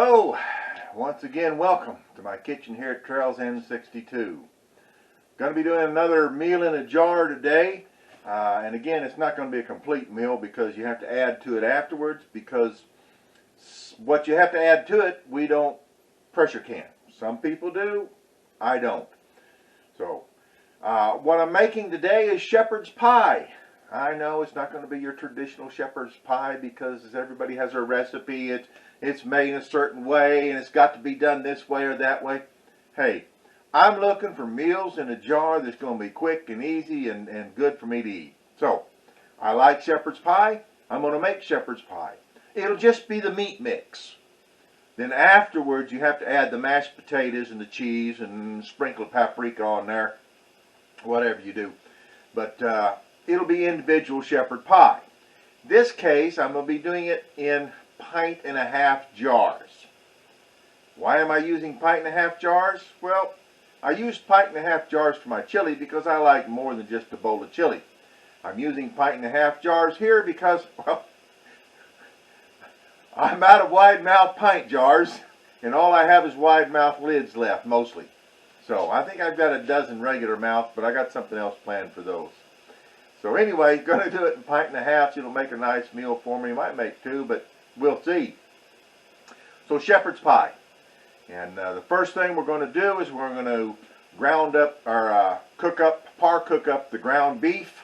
Hello, once again welcome to my kitchen here at Trails N62. Going to be doing another meal in a jar today, and again it's not going to be a complete meal because you have to add to it afterwards, because what you have to add to it we don't pressure can. Some people do, I don't. So what I'm making today is shepherd's pie. I know it's not going to be your traditional shepherd's pie because everybody has a recipe. It's made in a certain way and it's got to be done this way or that way. Hey, I'm looking for meals in a jar that's going to be quick and easy and good for me to eat. So, I like shepherd's pie. I'm going to make shepherd's pie. It'll just be the meat mix. Then afterwards you have to add the mashed potatoes and the cheese and sprinkle paprika on there. Whatever you do. But it'll be individual shepherd pie. This case I'm going to be doing it in 1.5 pint jars. Why am I using 1.5 pint jars? Well, I use 1.5 pint jars for my chili because I like more than just a bowl of chili. I'm using 1.5 pint jars here because, well, I'm out of wide mouth pint jars and all I have is wide mouth lids left mostly. So I think I've got a dozen regular mouth, but I got something else planned for those. So anyway, going to do it in 1.5 pints. It'll make a nice meal for me. Might make 2, but we'll see. So shepherd's pie. And the first thing we're going to do is we're going to ground up or cook up the ground beef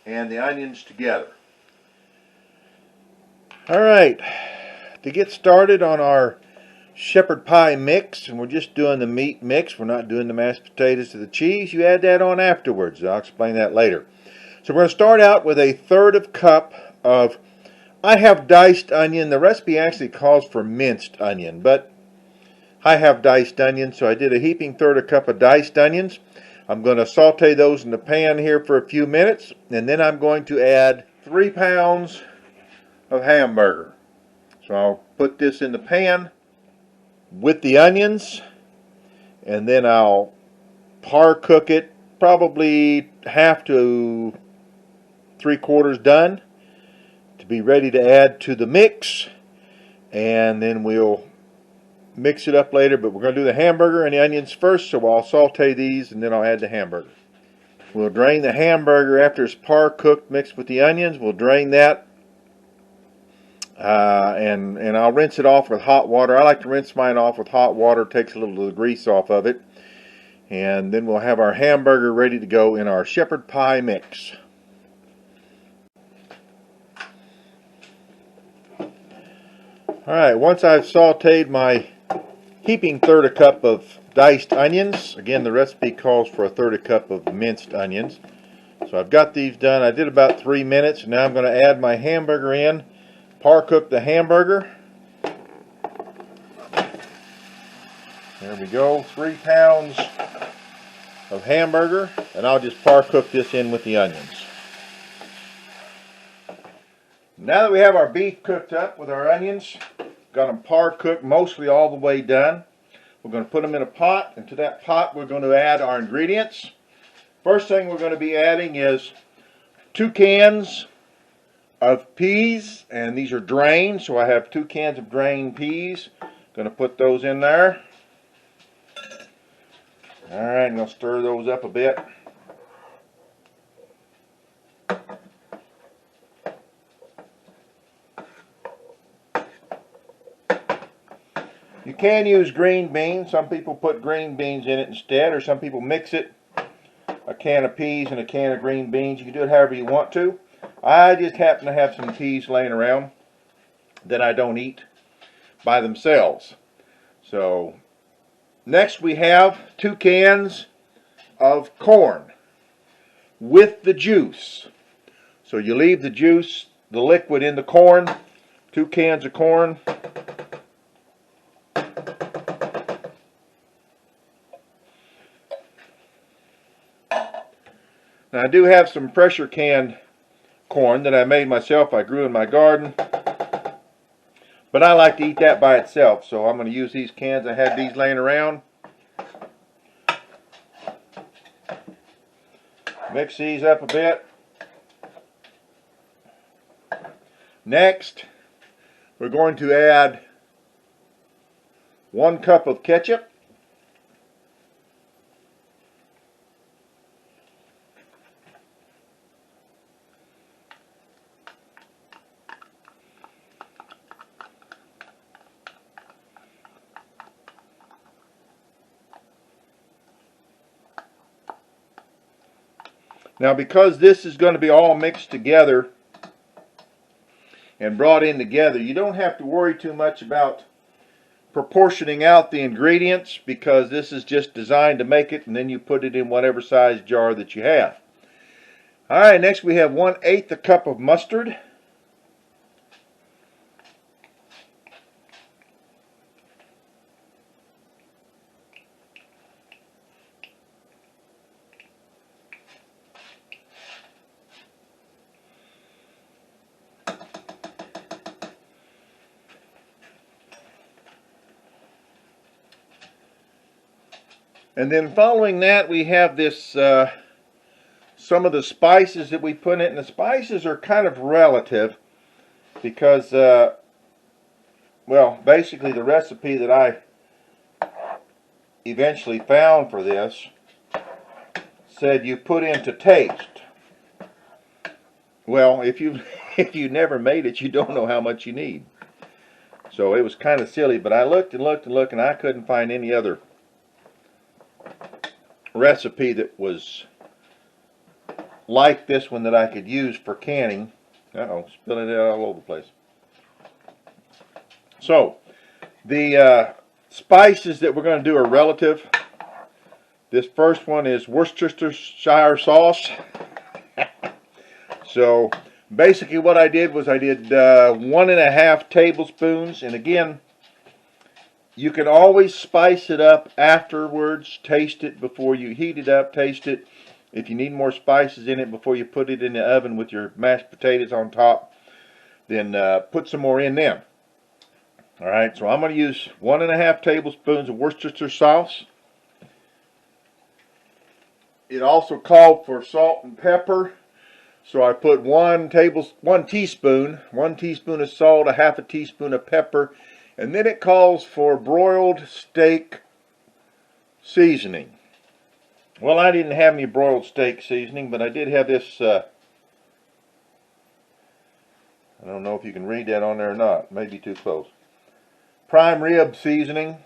and the onions together. All right, to get started on our shepherd pie mix, and we're just doing the meat mix. We're not doing the mashed potatoes to the cheese. You add that on afterwards. I'll explain that later. So we're going to start out with 1/3 cup of, I have diced onion. The recipe actually calls for minced onion, but I have diced onion, so I did a heaping 1/3 cup of diced onions. I'm going to saute those in the pan here for a few minutes, and then I'm going to add 3 pounds of hamburger. So I'll put this in the pan with the onions, and then I'll par cook it, probably 1/2 to 3/4 done, to be ready to add to the mix, and then we'll mix it up later. But we're going to do the hamburger and the onions first, so I'll saute these and then I'll add the hamburger. We'll drain the hamburger after it's par cooked, mixed with the onions. We'll drain that, and I'll rinse it off with hot water. I like to rinse mine off with hot water. It takes a little of the grease off of it. And then we'll have our hamburger ready to go in our shepherd pie mix. Alright, once I've sauteed my heaping 1/3 cup of diced onions, again the recipe calls for 1/3 cup of minced onions. So I've got these done. I did about 3 minutes. Now I'm going to add my hamburger in. Par cook the hamburger. There we go, 3 pounds of hamburger, and I'll just par cook this in with the onions. Now that we have our beef cooked up with our onions, got them par cooked mostly all the way done, we're going to put them in a pot, and to that pot we're going to add our ingredients. First thing we're going to be adding is 2 cans of peas, and these are drained, so I have 2 cans of drained peas. Going to put those in there. Alright, I'm going to stir those up a bit. You can use green beans. Some people put green beans in it instead, or some people mix it. A can of peas and a can of green beans. You can do it however you want to. I just happen to have some peas laying around that I don't eat by themselves. So next we have 2 cans of corn with the juice. So you leave the juice, the liquid, in the corn. 2 cans of corn. Now I do have some pressure canned corn that I made myself. I grew in my garden. But I like to eat that by itself, so I'm going to use these cans. I had these laying around. Mix these up a bit. Next, we're going to add 1 cup of ketchup. Now, because this is going to be all mixed together and brought in together, you don't have to worry too much about proportioning out the ingredients, because this is just designed to make it, and then you put it in whatever size jar that you have. Alright, next we have 1/8 a cup of mustard. And then following that, we have this, some of the spices that we put in it. And the spices are kind of relative because, well, basically the recipe that I eventually found for this said you put in to taste. Well, if you never made it, you don't know how much you need. So it was kind of silly, but I looked and looked and looked, and I couldn't find any other recipe that was like this one that I could use for canning. Uh-oh, spilling it all over the place. So, the spices that we're going to do are relative. This first one is Worcestershire Sauce. So, basically what I did was I did 1.5 tablespoons, and again, you can always spice it up afterwards. Taste it before you heat it up. Taste it. If you need more spices in it before you put it in the oven with your mashed potatoes on top, then put some more in them. Alright, so I'm going to use 1.5 tablespoons of Worcestershire sauce. It also called for salt and pepper, so I put 1 teaspoon of salt, 1/2 teaspoon of pepper. And then it calls for broiled steak seasoning. Well, I didn't have any broiled steak seasoning, but I did have this, I don't know if you can read that on there or not. Maybe too close. Prime rib seasoning.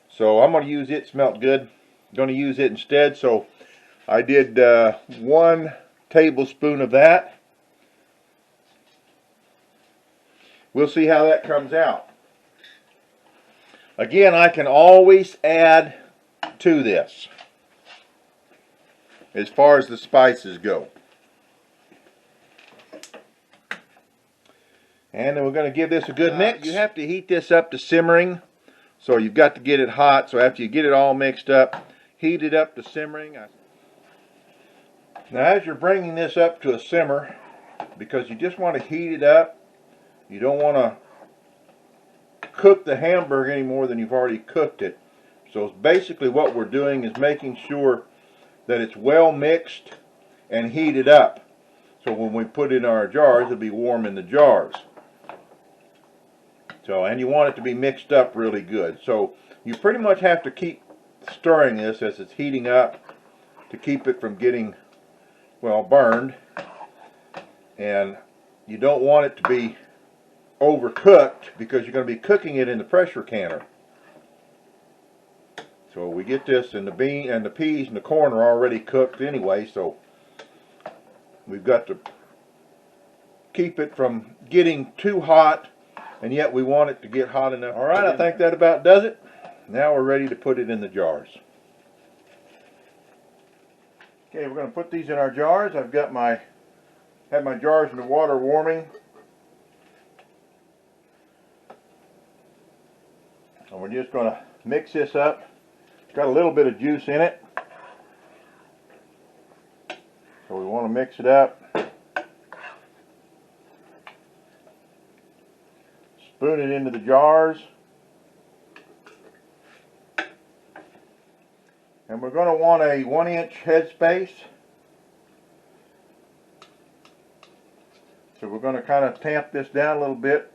So I'm going to use it. Smelled good. I'm going to use it instead. So I did 1 tablespoon of that. We'll see how that comes out. Again, I can always add to this as far as the spices go. And then we're going to give this a good mix. You have to heat this up to simmering, so you've got to get it hot. So after you get it all mixed up, heat it up to simmering. Now as you're bringing this up to a simmer, because you just want to heat it up, you don't want to cook the hamburger any more than you've already cooked it. So basically what we're doing is making sure that it's well mixed and heated up. So when we put it in our jars, it'll be warm in the jars. So, and you want it to be mixed up really good. So you pretty much have to keep stirring this as it's heating up to keep it from getting, well, burned. And you don't want it to be overcooked because you're going to be cooking it in the pressure canner. So we get this, and the bean and the peas and the corn are already cooked anyway, so we've got to keep it from getting too hot, and yet we want it to get hot enough. All right, I think that about does it. Now we're ready to put it in the jars. Okay, we're going to put these in our jars. I've got had my jars in the water warming. And we're just going to mix this up. It's got a little bit of juice in it, so we want to mix it up. Spoon it into the jars. And we're going to want a 1-inch headspace. So we're going to kind of tamp this down a little bit.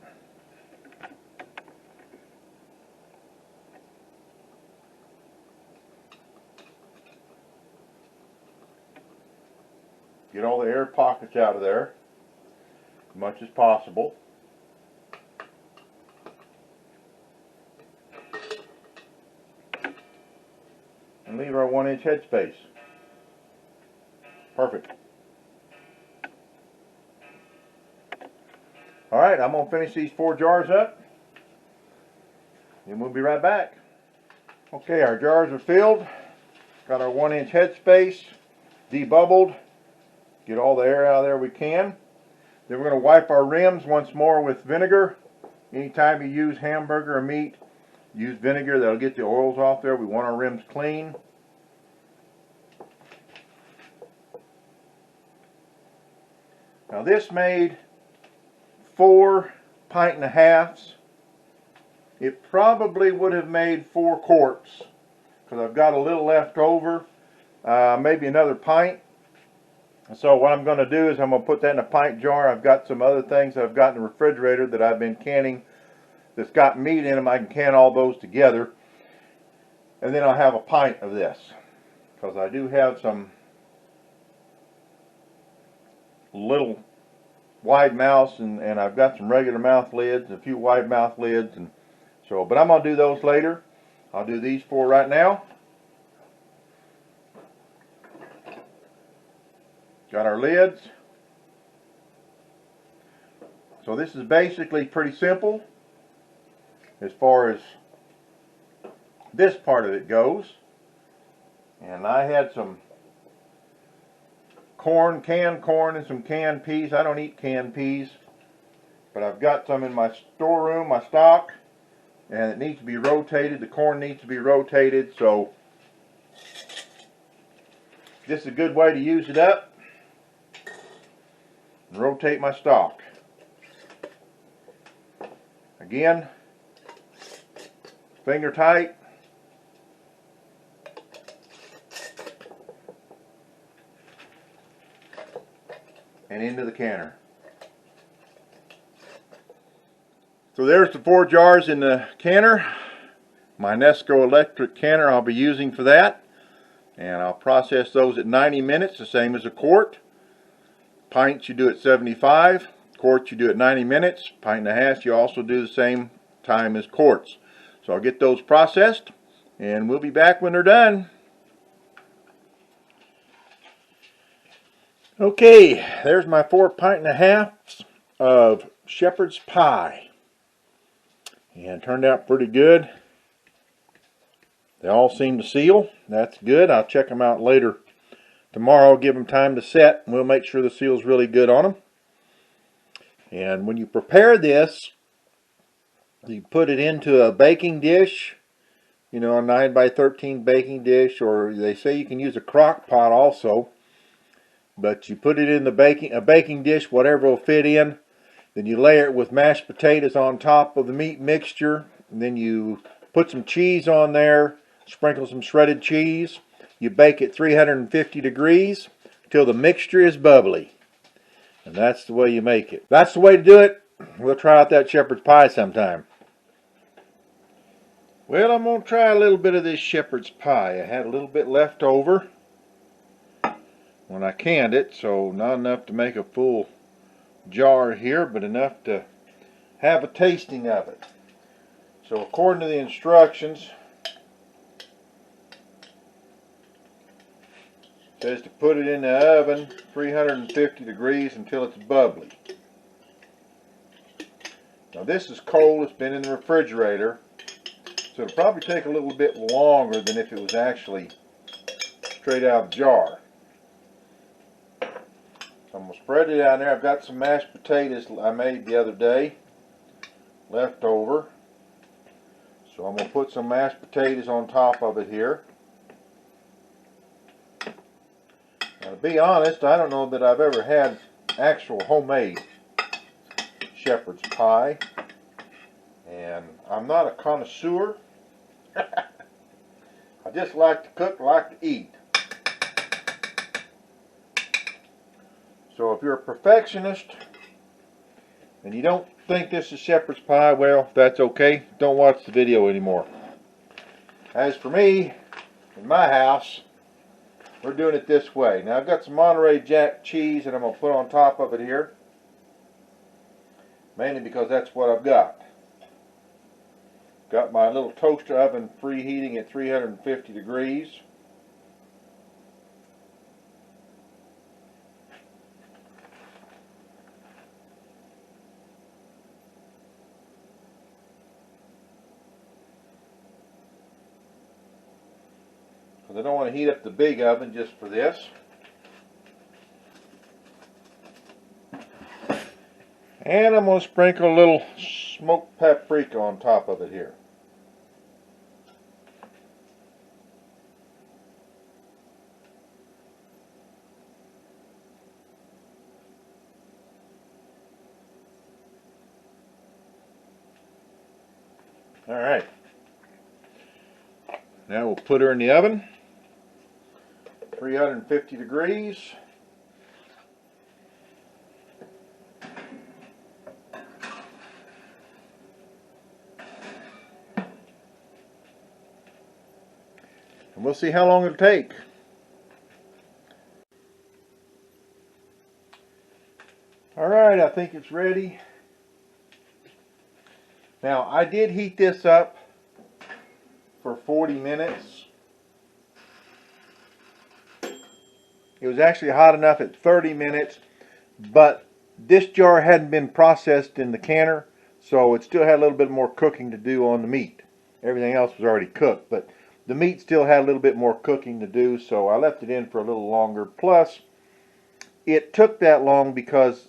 Get all the air pockets out of there as much as possible. And leave our 1-inch headspace. Perfect. Alright, I'm going to finish these 4 jars up. And we'll be right back. Okay, our jars are filled. Got our 1-inch headspace debubbled. Get all the air out of there we can. Then we're going to wipe our rims once more with vinegar. Anytime you use hamburger or meat, use vinegar. That'll get the oils off there. We want our rims clean. Now this made 4 pint-and-a-halves. It probably would have made 4 quarts because I've got a little left over, maybe another pint. So what I'm going to do is I'm going to put that in a pint jar. I've got some other things that I've got in the refrigerator that I've been canning that's got meat in them. I can can all those together. And then I'll have a pint of this because I do have some little wide mouths and I've got some regular mouth lids, a few wide mouth lids, and so, but I'm going to do those later. I'll do these 4 right now. Got our lids. So this is basically pretty simple as far as this part of it goes. And I had some corn, canned corn, and some canned peas. I don't eat canned peas, but I've got some in my storeroom, my stock, and it needs to be rotated. The corn needs to be rotated, so this is a good way to use it up and rotate my stock. Again, finger tight. And into the canner. So there's the 4 jars in the canner. My Nesco electric canner I'll be using for that. And I'll process those at 90 minutes, the same as a quart. Pints you do at 75. Quarts you do at 90 minutes. Pint-and-a-half you also do the same time as quarts. So I'll get those processed and we'll be back when they're done. Okay, there's my 4 pint-and-a-halves of shepherd's pie. And turned out pretty good. They all seem to seal. That's good. I'll check them out later tomorrow. Give them time to set. And we'll make sure the seal's really good on them. And when you prepare this, you put it into a baking dish. You know, a 9x13 baking dish. Or they say you can use a crock pot also. But you put it in the a baking dish, whatever will fit in. Then you layer it with mashed potatoes on top of the meat mixture. And then you put some cheese on there. Sprinkle some shredded cheese. You bake it 350 degrees till the mixture is bubbly. And that's the way you make it. That's the way to do it. We'll try out that shepherd's pie sometime. Well, I'm going to try a little bit of this shepherd's pie. I had a little bit left over when I canned it, so not enough to make a full jar here, but enough to have a tasting of it. So according to the instructions, it says to put it in the oven 350 degrees until it's bubbly. Now this is cold, it's been in the refrigerator, so it'll probably take a little bit longer than if it was actually straight out of the jar. I'm going to spread it out there. I've got some mashed potatoes I made the other day left over. So I'm going to put some mashed potatoes on top of it here. Now to be honest, I don't know that I've ever had actual homemade shepherd's pie. And I'm not a connoisseur. I just like to cook, like to eat. So if you're a perfectionist and you don't think this is shepherd's pie, well, that's okay. Don't watch the video anymore. As for me, in my house, we're doing it this way. Now I've got some Monterey Jack cheese that I'm going to put on top of it here. Mainly because that's what I've got. Got my little toaster oven preheating at 350 degrees. I don't want to heat up the big oven just for this. And I'm going to sprinkle a little smoked paprika on top of it here. Alright. Now we'll put her in the oven. 350 degrees. And we'll see how long it'll take. Alright, I think it's ready. Now, I did heat this up for 40 minutes. It was actually hot enough at 30 minutes, but this jar hadn't been processed in the canner, so it still had a little bit more cooking to do on the meat. Everything else was already cooked, but the meat still had a little bit more cooking to do, so I left it in for a little longer. Plus, it took that long because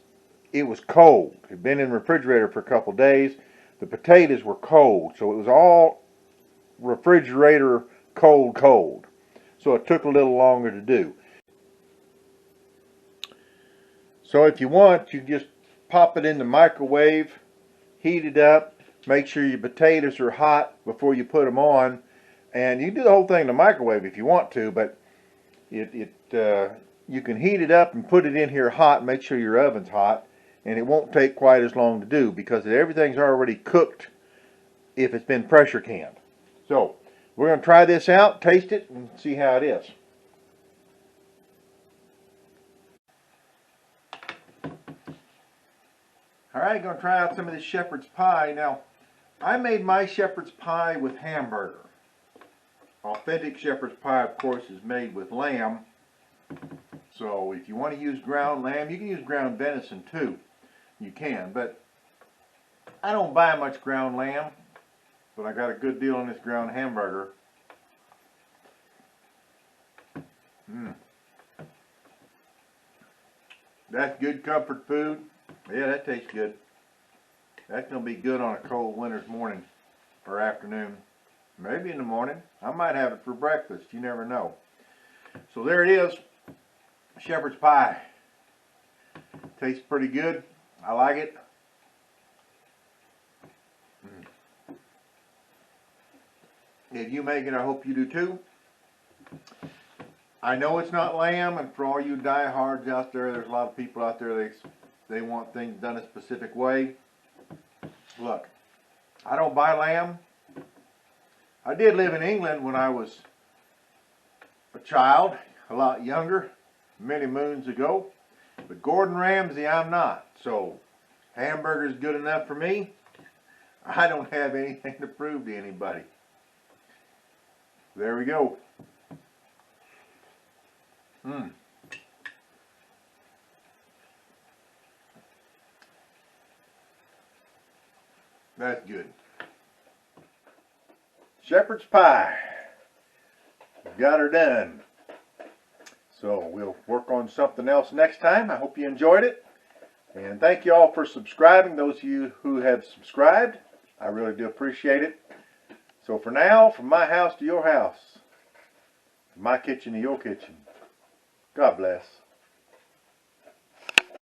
it was cold. It had been in the refrigerator for a couple days. The potatoes were cold, so it was all refrigerator cold. So it took a little longer to do. So if you want, you can just pop it in the microwave, heat it up, make sure your potatoes are hot before you put them on. And you can do the whole thing in the microwave if you want to, but you can heat it up and put it in here hot, make sure your oven's hot, and it won't take quite as long to do because everything's already cooked if it's been pressure canned. So we're going to try this out, taste it, and see how it is. Alright, going to try out some of this shepherd's pie. Now, I made my shepherd's pie with hamburger. Authentic shepherd's pie, of course, is made with lamb. So if you want to use ground lamb, you can use ground venison too. You can, but I don't buy much ground lamb, but I got a good deal on this ground hamburger. That's good comfort food. Yeah, that tastes good. That's going to be good on a cold winter's morning or afternoon. Maybe in the morning. I might have it for breakfast. You never know. So there it is. Shepherd's pie. Tastes pretty good. I like it. If you make it, I hope you do too. I know it's not lamb, and for all you diehards out there, there's a lot of people out there, they want things done a specific way. Look, I don't buy lamb. I did live in England when I was a child, a lot younger, many moons ago. But Gordon Ramsay, I'm not. So, hamburger's good enough for me. I don't have anything to prove to anybody. There we go. That's good. Shepherd's pie. Got her done. So we'll work on something else next time. I hope you enjoyed it. And thank you all for subscribing, those of you who have subscribed. I really do appreciate it. So for now, from my house to your house, from my kitchen to your kitchen, God bless.